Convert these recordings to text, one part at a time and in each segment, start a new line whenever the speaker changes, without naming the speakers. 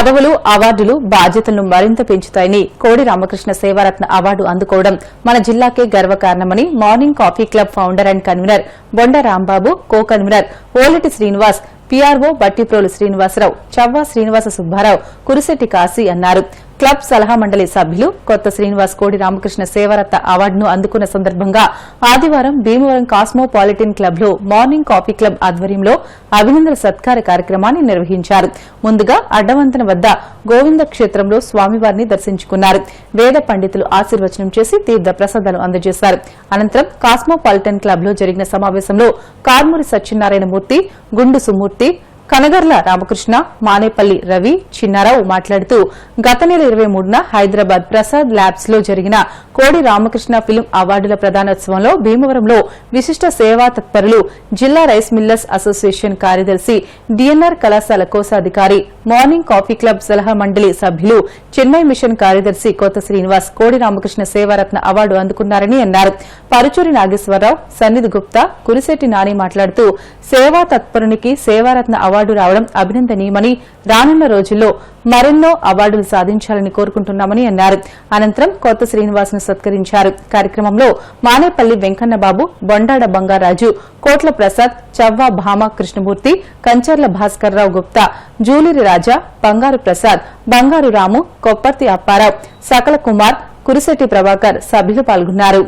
పదవులు అవార్డులు బాధ్యతలను మరింత పెంచుతాయని కోడి రామకృష్ణ సేవారత్న అవార్డు అందుకోవడం మన జిల్లాకే గర్వకారణమని morning coffee club founder and convener Bonda Rambabu, co convener Oleti Srinivas, PRO Bhattiprolu Srinivasarao, Chavva Srinivasa Subbarao, Kurisetti Kasi అన్నారు. క్లబ్ సలహా మండలి సభ్యులు కొత్త శ్రీనివాస్ కోడి రామకృష్ణ సేవారత్న అవార్డును అందుకున్న సందర్భంగా ఆదివారం భీమవరం కాస్మోపాలిటన్ క్లబ్ లో మార్నింగ్ కాఫీ క్లబ్ ఆధ్వర్యంలో అభినందన సత్కార కార్యక్రమాన్ని నిర్వహించారు. ముందుగా అడ్డవంతన వద్ద గోవింద క్షేత్రంలో స్వామివారిని దర్శించుకున్నారు. వేద పండితులు ఆశీర్వచనం చేసి తీర్థ ప్రసాదాలు అందజేశారు. అనంతరం కాస్మోపాలిటన్ క్లబ్ లో జరిగిన సమావేశంలో కార్మూరి సత్యనారాయణమూర్తి, గుండు సుమూర్తి, కనగర్ల రామకృష్ణ, మానేపల్లి రవి, చిన్నారావు మాట్లాడుతూ గత నెల 23న హైదరాబాద్ ప్రసాద్ ల్యాబ్స్ లో జరిగిన కోడి రామకృష్ణ ఫిల్మ్ అవార్డుల ప్రదానోత్సవంలో భీమవరంలో విశిష్ట సేవా తత్పరులు జిల్లా రైస్ మిల్లర్స్ అసోసియేషన్ కార్యదర్శి, డిఎన్ఆర్ కళాశాల కోశాధికారి, మార్నింగ్ కాఫీ క్లబ్ సలహా మండలి సభ్యులు, చెన్నై మిషన్ కార్యదర్శి కొత్త శ్రీనివాస్ కోడి రామకృష్ణ సేవారత్న అవార్డు అందుకున్నారని అన్నారు. పరుచూరి నాగేశ్వరరావు, సన్నిధి గుప్తా, కురిశెట్టి నాని మాట్లాడుతూ సేవా తత్పరునికి సేవారత్న అవార్డు రావడం అభినందనీయమని, రానున్న రోజుల్లో మరెన్నో అవార్డులు సాధించాలని కోరుకుంటున్నామని అన్నారు. అనంతరం కొత్త శ్రీనివాస్ ను సత్కరించారు. కార్యక్రమంలో మానేపల్లి వెంకన్నబాబు, బొండాడ బంగారాజు, కోట్ల ప్రసాద్, చవ్వా భామ కృష్ణమూర్తి, కంచర్ల భాస్కర్రావు గుప్తా, జూలిరి రాజా, బంగారు ప్రసాద్, బంగారు రాము, కొప్పర్తి అప్పారావు, సకల కుమార్, కురిశెట్టి ప్రభాకర్ సభ్యులు పాల్గొన్నారు.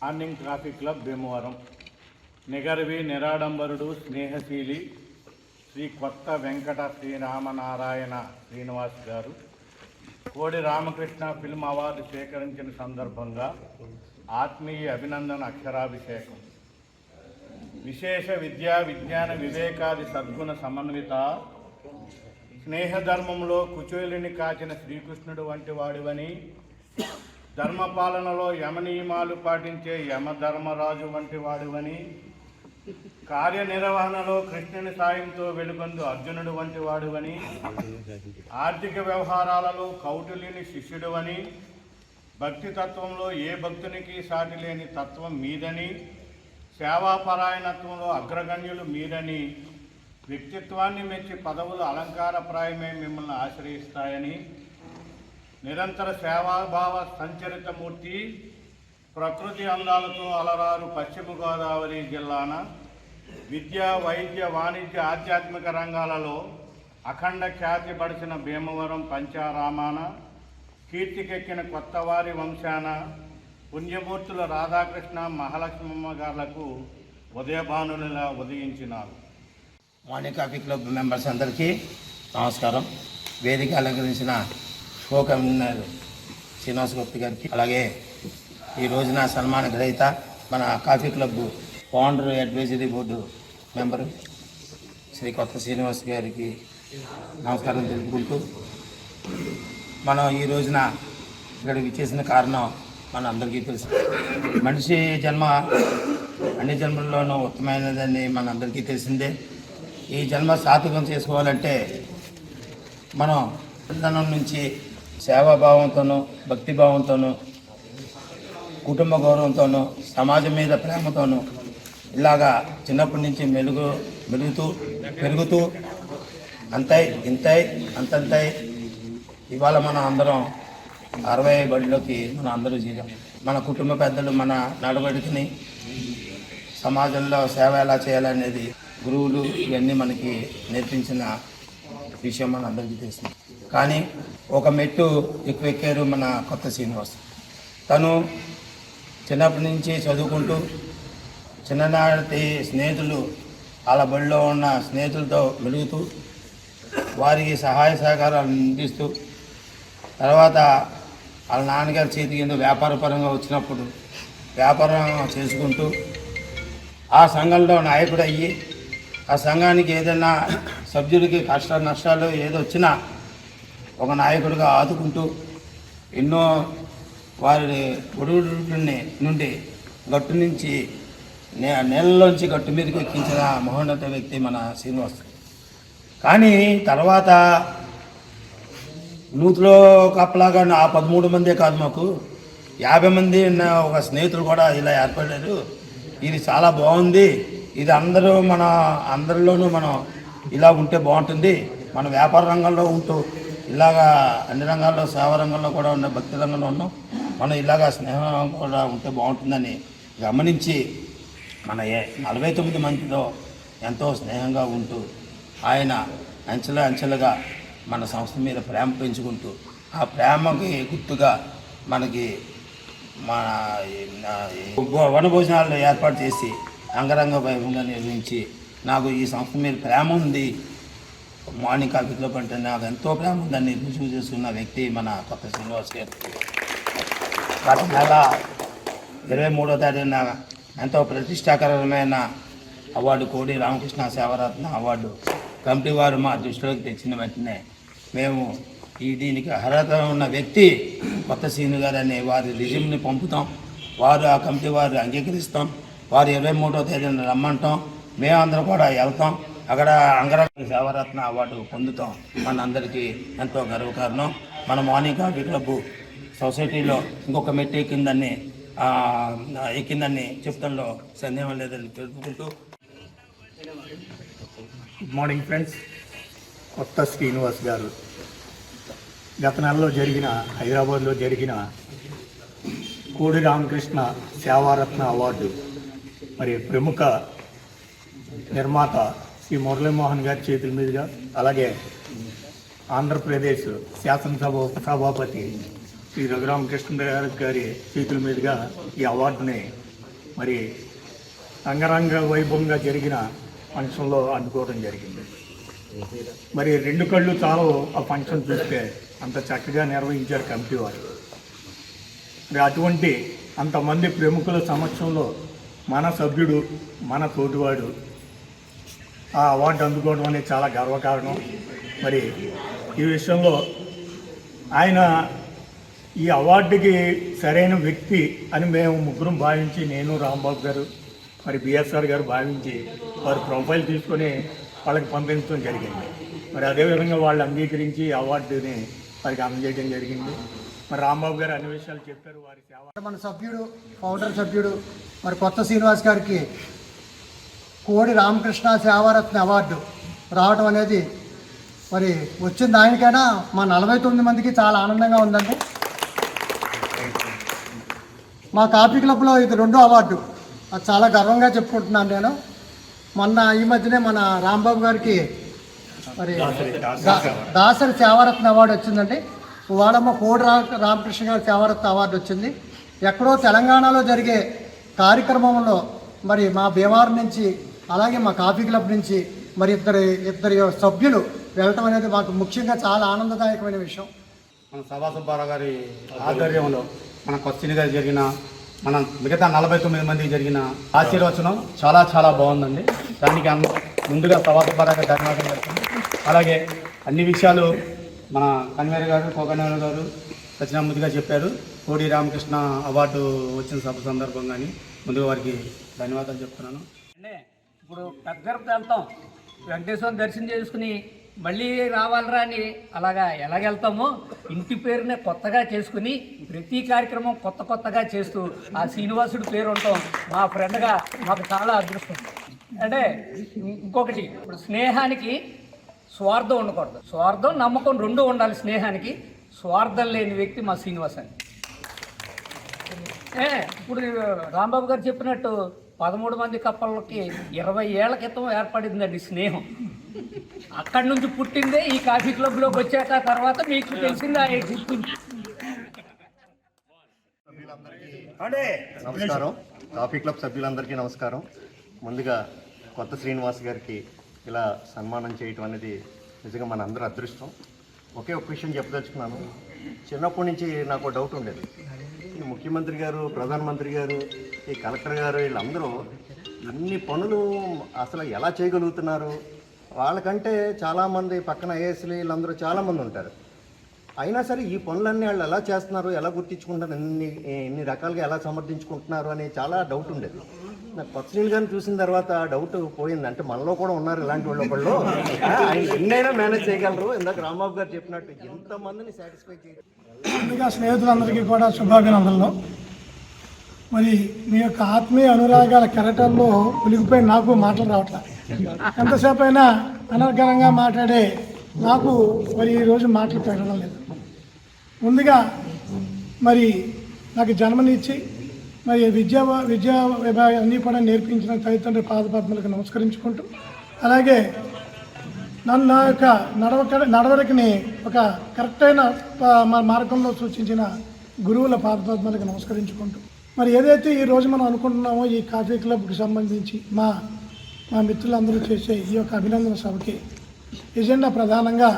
మార్నింగ్ కాఫీ క్లబ్ భీమవరం నిగర్వి నిరాడంబరుడు స్నేహశీలి శ్రీ కొత్త వెంకట శ్రీరామనారాయణ శ్రీనివాస్ గారు కోడి రామకృష్ణ ఫిల్మ్ అవార్డు స్వీకరించిన సందర్భంగా ఆత్మీయ అభినందన అక్షరాభిషేకం. విశేష విద్యా విజ్ఞాన వివేకాది సద్గుణ సమన్విత, స్నేహధర్మంలో కుచేలుని కాచిన శ్రీకృష్ణుడు వంటి వాడివని, ధర్మపాలనలో యమనియమాలు పాటించే యమధర్మరాజు వంటి వాడివని, కార్యనిర్వహణలో కృష్ణుని సాయంతో వెలుగొందు అర్జునుడు వంటి వాడివని, ఆర్థిక వ్యవహారాలలో కౌటిల్యుని శిష్యుడువని, భక్తి తత్వంలో ఏ భక్తునికి సాటి లేని తత్వం మీదని, సేవాపరాయణత్వంలో అగ్రగణ్యులు మీరని, వ్యక్తిత్వాన్ని మెచ్చి పదవులు అలంకారప్రాయమే మిమ్మల్ని ఆశ్రయిస్తాయని, నిరంతర సేవాభావ సంచరితమూర్తి, ప్రకృతి అందాలతో అలరారు పశ్చిమ గోదావరి జిల్లాన విద్య, వైద్య, వాణిజ్య, ఆధ్యాత్మిక రంగాలలో అఖండ ఖ్యాతి పడిచిన భీమవరం పంచారామాన, కీర్తికెక్కిన కొత్తవారి వంశాన పుణ్యమూర్తుల రాధాకృష్ణ, మహాలక్ష్మమ్మ గారులకు ఉదయభానులా ఉదయించినారు.
మార్నింగ్ కాఫీ క్లబ్ మెంబర్స్ అందరికీ నమస్కారం. వేదిక అలంకరించిన కో కన్వీనర్ శ్రీనివాస్ గుప్తా గారికి, అలాగే ఈ రోజున సన్మాన గ్రహీత మన coffee club founder advisory board member Shri Kotha Srinivas గారికి నమస్కారం తెలుపుకుంటూ, మనం ఈ రోజున ఇక్కడికి విచ్చేసిన కారణం మన అందరికీ తెలుసు. మనిషి జన్మ అన్ని జన్మల్లోనూ ఉత్తమమైనదని మన అందరికీ తెలిసిందే. ఈ జన్మ సార్థకం చేసుకోవాలంటే మనం చిన్నతనం నుంచి సేవాభావంతోనూ, భక్తిభావంతోనూ, కుటుంబ గౌరవంతోనూ, సమాజం మీద ప్రేమతోనూ ఇలాగా చిన్నప్పటి నుంచి మెలుగుతూ పెరుగుతూ అంతై ఇంతై అంతంతై ఇవాళ మనం అందరం 60 బడిలోకి మనం అందరూ చేరాం. మన కుటుంబ పెద్దలు మన నడవడికని, సమాజంలో సేవ ఎలా చేయాలనేది గురువులు ఇవన్నీ మనకి నేర్పించిన విషయం మన అందరికీ తెలిసింది. కానీ ఒక మెట్టు ఎక్కువ ఎక్కారు మన కొత్త శ్రీనివాస్. తను చిన్నప్పటి నుంచి చదువుకుంటూ చిన్ననాటి స్నేహితులు, వాళ్ళ బడిలో ఉన్న స్నేహితులతో మెలుగుతూ వారికి సహాయ సహకారాలు అందిస్తూ, తర్వాత వాళ్ళ నాన్నగారి చేతి కింద వ్యాపారపరంగా వచ్చినప్పుడు వ్యాపారం చేసుకుంటూ ఆ సంఘంలో నాయకుడు అయ్యి, ఆ సంఘానికి ఏదైనా సభ్యుడికి కష్ట నష్టాలు ఏదొచ్చినా ఒక నాయకుడిగా ఆదుకుంటూ ఎన్నో వారి ఒడుగుడుని నుండి గట్టు నుంచి నేలలోంచి గట్టు మీదకి ఎక్కించిన మహోన్నత వ్యక్తి మన శ్రీనివాస్. కానీ తర్వాత నూతిలో కప్పలాగా ఆ 13 మందే కాదు, మాకు 50 మంది ఉన్న ఒక స్నేహితులు కూడా ఇలా ఏర్పడ్డారు. ఇది చాలా బాగుంది, ఇది అందరిలోనూ మనం ఇలా ఉంటే బాగుంటుంది. మన వ్యాపార రంగంలో ఉంటూ ఇలాగా అన్ని రంగాల్లో, సేవా రంగంలో కూడా ఉన్న, భక్తి రంగంలో ఉన్నాం, మనం ఇలాగా స్నేహం కూడా ఉంటే బాగుంటుందని గమనించి మన 49 మందితో ఎంతో స్నేహంగా ఉంటూ ఆయన అంచెలుగా మన సంస్థ మీద ప్రేమ పెంచుకుంటూ, ఆ ప్రేమకి గుర్తుగా మనకి మన వనభోజనాలు ఏర్పాటు చేసి అంగరంగ వైభవంగా నిర్వహించి, నాకు ఈ సంస్థ మీద ప్రేమ ఉంది, మార్నింగ్ కాఫీ క్లబ్ అంటే నాకు ఎంతో ప్రేమ ఉందని రుజువు చేసుకున్న వ్యక్తి మన కొత్త శ్రీనివాస్ గారు. గత నెల 23వ తారీఖున ఎంతో ప్రతిష్టాకరమైన అవార్డు, కోడి రామకృష్ణ సేవారత్న అవార్డు కమిటీ వారు మా దృష్టిలోకి తెచ్చిన వెంటనే మేము దీనికి అర్హత ఉన్న వ్యక్తి కొత్త శ్రీను గారు అనే వారి రిజ్యూమ్ని పంపుతాం. వారు ఆ కమిటీ వారు అంగీకరిస్తాం. వారు 23వ తేదీన రమ్మంటాం. మేమందరం కూడా వెళ్తాం. అక్కడ అంగరంగ సేవారత్న అవార్డు పొందుతాం. మనందరికీ ఎంతో గర్వకారణం. మన మార్నింగ్ కాఫీ క్లబ్ సొసైటీలో ఇంకొక మెట్టు ఎక్కిందని చెప్తంలో సందేహం లేదని తెలుపుకుంటూ,
గుడ్ మార్నింగ్ ఫ్రెండ్స్. కొత్త శ్రీనివాస్ గారు గత నెలలో హైదరాబాద్లో జరిగిన కోడి రామకృష్ణ సేవారత్న అవార్డు మరి ప్రముఖ నిర్మాత శ్రీ మురళీమోహన్ గారి చేతుల మీదుగా, అలాగే ఆంధ్రప్రదేశ్ శాసనసభ ఉపసభాపతి శ్రీ రఘురామకృష్ణ గారి చేతుల మీదుగా ఈ అవార్డుని మరి అంగరంగ వైభవంగా జరిగిన ఫంక్షన్లో అందుకోవడం జరిగింది. మరి 2 కళ్ళు చాలు ఆ ఫంక్షన్ చూస్తే, అంత చక్కగా నిర్వహించారు కమిటీ వారు. మరి అటువంటి అంతమంది ప్రముఖుల సమక్షంలో మన సభ్యుడు, మన తోటివాడు ఆ అవార్డు అందుకోవడం అనేది చాలా గర్వకారణం. మరి ఈ విషయంలో ఆయన ఈ అవార్డుకి సరైన వ్యక్తి అని మేము ముగ్గురం భావించి, నేను, రాంబాబు గారు, మరి బిఎస్ఆర్ గారు భావించి వారి ప్రొఫైల్ తీసుకొని వాళ్ళకి పంపించడం జరిగింది. మరి అదేవిధంగా వాళ్ళు అంగీకరించి అవార్డుని వారికి అందజేయడం జరిగింది. మరి రాంబాబు గారు అన్ని విషయాలు చెప్పారు. వారి సేవ
మన సభ్యుడు, ఫౌండర్ సభ్యుడు మరి కొత్త శ్రీనివాస్ గారికి కోడి రామకృష్ణ సేవారత్న అవార్డు రావడం అనేది మరి వచ్చింది ఆయనకైనా మా 49 మందికి చాలా ఆనందంగా ఉందండి. మా కాఫీ క్లబ్లో ఇది 2వ అవార్డు. అది చాలా గర్వంగా చెప్పుకుంటున్నాను నేను. మొన్న ఈ మధ్యనే మన రాంబాబు గారికి మరి దాసరి సేవారత్న అవార్డు వచ్చిందండి. వాళ్ళమ్మ కోడి రామకృష్ణ గారి సేవారత్న అవార్డు వచ్చింది. ఎక్కడో తెలంగాణలో జరిగే కార్యక్రమంలో మరి మా భీమవరం నుంచి, అలాగే మా కాఫీ క్లబ్ నుంచి మరి ఇద్దరు సభ్యులు వెళ్ళటం అనేది మాకు ముఖ్యంగా చాలా ఆనందదాయకమైన విషయం.
మన సభా సుబ్బారావు గారి ఆధ్వర్యంలో మన కొత్త గారి జరిగిన మన మిగతా 49 మందికి జరిగిన ఆశీర్వచనం చాలా చాలా బాగుందండి. దానికి ముందుగా సభా సుబ్బారావు గారి ధన్యవాదాలు చెప్తున్నాను. అలాగే అన్ని విషయాలు మన కన్వీనర్ గారు కో-కన్వీనర్ గారు సత్యనారాయణమూర్తిగా చెప్పారు. కోడి రామకృష్ణ అవార్డు వచ్చిన సభ సందర్భంగాని ముందుగా వారికి ధన్యవాదాలు చెప్తున్నాను.
ఇప్పుడు పెద్దగరపు వెళ్తాం, వెంకటేశ్వరం దర్శనం చేసుకుని మళ్ళీ రావాలరా అని అలాగా ఎలాగెళ్తామో ఇంటి పేరునే కొత్తగా చేసుకుని ప్రతి కార్యక్రమం కొత్తగా చేస్తూ ఆ శ్రీనివాసుడి పేరు ఉండటం మా ఫ్రెండ్గా మాకు చాలా అదృష్టం. అంటే ఇంకొకటి, ఇప్పుడు స్నేహానికి స్వార్థం ఉండకూడదు, స్వార్థం నమ్మకం రెండూ ఉండాలి. స్నేహానికి స్వార్థం లేని వ్యక్తి మా శ్రీనివాస్ అని. ఇప్పుడు రాంబాబు గారు చెప్పినట్టు 13 మంది కప్పలకి 20 ఏళ్ల క్రితం ఏర్పడిందండి స్నేహం. అక్కడి నుంచి పుట్టిందే ఈ కాఫీ క్లబ్లోకి వచ్చాక తర్వాత మీకు తెలిసిందా?
నమస్కారం. కాఫీ క్లబ్ సభ్యులందరికీ నమస్కారం. ముందుగా కొత్త శ్రీనివాస్ గారికి ఇలా సన్మానం చేయటం అనేది నిజంగా మన అందరూ అదృష్టం. ఒకే ఒక విషయం చెప్పదలుచుకున్నాను. చిన్నప్పటి నుంచి నాకు డౌట్ ఉండేది, ఈ ముఖ్యమంత్రి గారు, ప్రధానమంత్రి గారు, ఈ కలెక్టర్ గారు వీళ్ళందరూ ఇన్ని పనులు అసలు ఎలా చేయగలుగుతున్నారు? వాళ్ళకంటే చాలామంది పక్కన ఐఏఎస్లు వీళ్ళందరూ చాలామంది ఉంటారు. అయినా సరే ఈ పనులన్నీ వాళ్ళు ఎలా చేస్తున్నారు, ఎలా గుర్తించుకుంటున్నారు, ఇన్ని రకాలుగా ఎలా సమర్థించుకుంటున్నారు అని చాలా డౌట్ ఉండేది. నాకు కొత్త శ్రీని గారిని చూసిన తర్వాత డౌట్ పోయింది. అంటే మనలో కూడా ఉన్నారు ఇలాంటి వాళ్ళు ఆయన ఎన్నైనా మేనేజ్ చేయగలరు. ఇందాక రాంబాబు గారు చెప్పినట్టు ఎంతమందిని సాటిస్ఫై చేయగలరు.
ముందుగా స్నేహితులందరికీ కూడా శుభాభినందనలు. మరి మీ యొక్క ఆత్మీయ అనురాగాల కెరటంలో ఉలిగిపోయి నాకు మాటలు రావట్లేదు. ఎంతసేపు అయినా అనర్గళంగా మాట్లాడే నాకు మరి ఈరోజు మాటలు పెరగడం లేదు. ముందుగా మరి నాకు జన్మనిచ్చి మరి విద్యా విభాగం అన్నీ కూడా నేర్పించిన తల్లిదండ్రుల పాదపద్మలకు నమస్కరించుకుంటూ, అలాగే నన్ను నా యొక్క నడవడికని ఒక కరెక్ట్ అయిన మార్గంలో సూచించిన గురువుల పాదపద్మలకు నమస్కరించుకుంటూ, మరి ఏదైతే ఈరోజు మనం అనుకుంటున్నామో ఈ కాఫీ క్లబ్కి సంబంధించి మా మిత్రులందరూ చేసే ఈ యొక్క అభినందన సభకి ఎజెండా ప్రధానంగా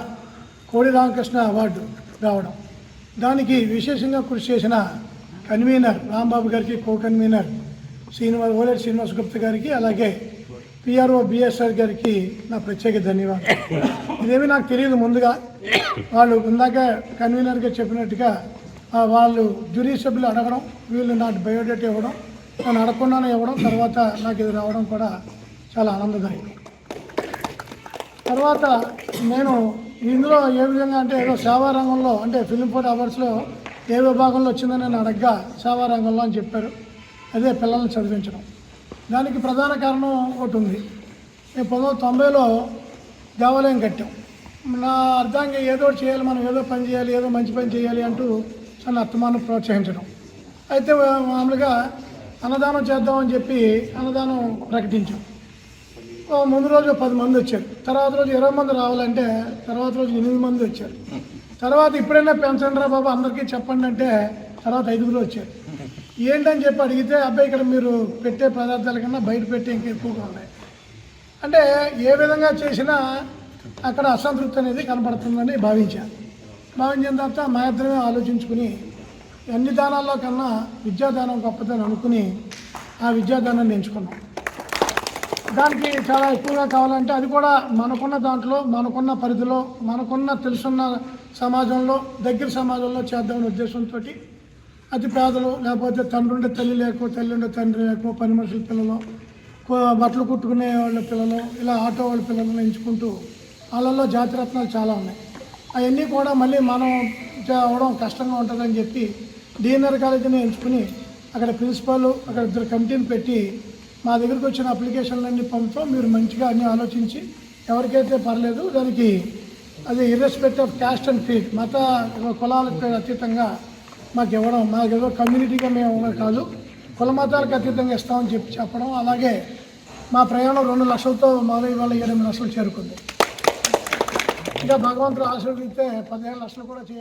కోడి రామకృష్ణ అవార్డు రావడం, దానికి విశేషంగా కృషి చేసిన కన్వీనర్ రాంబాబు గారికి, కో-కన్వీనర్ ఓలేటి శ్రీనివాస్ గుప్తా గారికి, అలాగే పిఆర్ఓ బిఎస్ఆర్ గారికి నా ప్రత్యేక ధన్యవాదాలు. ఇదేమీ నాకు తెలియదు. ముందుగా వాళ్ళు ఇందాక కన్వీనర్గా చెప్పినట్టుగా వాళ్ళు జ్యూరీ సభ్యులు అడగడం, వీళ్ళు నాకు బయోడేటా ఇవ్వడం, నేను అడగకుండానే ఇవ్వడం, తర్వాత నాకు ఇది రావడం కూడా చాలా ఆనందదాయకం. తర్వాత నేను ఇందులో ఏ విధంగా అంటే ఏదో సేవా రంగంలో అంటే ఫిలింఫోర్ అవార్డ్స్లో ఏ విభాగంలో వచ్చిందని నేను అడగ్గా సేవా రంగంలో అని చెప్పారు. అదే పిల్లల్ని చదివించడం. దానికి ప్రధాన కారణం ఒకటి ఉంది. మేము 1990లో దేవాలయం కట్టాం. నా అర్థంగా ఏదో చేయాలి, మనం ఏదో పని చేయాలి, ఏదో మంచి పని చేయాలి అంటూ నన్ను అత్తమాను ప్రోత్సహించడం. అయితే మామూలుగా అన్నదానం చేద్దామని చెప్పి అన్నదానం ప్రకటించాం. ముందు రోజు 10 మంది వచ్చారు, తర్వాత రోజు 20 మంది రావాలంటే తర్వాత రోజు 8 మంది వచ్చారు. తర్వాత ఇప్పుడైనా పెంచండి రా బాబు అందరికీ చెప్పండి అంటే తర్వాత 5 వచ్చారు. ఏంటని చెప్పి అడిగితే అబ్బాయి ఇక్కడ మీరు పెట్టే పదార్థాల కన్నా బయట పెట్టే ఇంకా ఎక్కువగా ఉన్నాయి అంటే ఏ విధంగా చేసినా అక్కడ అసంతృప్తి అనేది కనపడుతుందని భావించిన తర్వాత మా ఇద్దరమే ఆలోచించుకుని అన్ని దానాల్లో కన్నా విద్యాదానం గొప్పదని అనుకుని ఆ విద్యాదానాన్ని ఎంచుకున్నాం. దానికి చాలా ఎక్కువగా కావాలంటే అది కూడా మనకున్న దాంట్లో, మనకున్న పరిధిలో, మనకున్న తెలుసున్న సమాజంలో, దగ్గర సమాజంలో చేద్దామనే ఉద్దేశంతో అతి పేదలు, లేకపోతే తండ్రి ఉండే తల్లి లేకో, తల్లి ఉండే తండ్రి లేకో, పని మనుషుల పిల్లలు, బట్టలు కుట్టుకునే వాళ్ళ పిల్లలు, ఇలా ఆటో వాళ్ళ పిల్లలను ఎంచుకుంటూ వాళ్ళల్లో జాతిరత్నాలు చాలా ఉన్నాయి. అవన్నీ కూడా మళ్ళీ మనం అవడం కష్టంగా ఉంటుందని చెప్పి డిఎన్ఆర్ కాలేజీని ఎంచుకుని అక్కడ ప్రిన్సిపాల్, అక్కడ 2 కమిటీని పెట్టి మా దగ్గరికి వచ్చిన అప్లికేషన్లన్నీ పంపుతాం, మీరు మంచిగా అన్నీ ఆలోచించి ఎవరికైతే పర్లేదు దానికి అది ఇర్రెస్పెక్ట్ ఆఫ్ క్యాస్ట్ అండ్ క్రీడ్, మత కులాలకు అతీతంగా మాకు ఇవ్వడం, మాకు ఏదో కమ్యూనిటీగా మేము కాదు కుల మతాలకు అతీతంగా ఇస్తామని చెప్పడం. అలాగే మా ప్రయాణం 2 లక్షలతో మొదలు ఇవాళ 8 లక్షలు చేరుకుంది. ఇంకా భగవంతుడు ఆశీర్వదిస్తే 15 లక్షలు కూడా చేయాలి.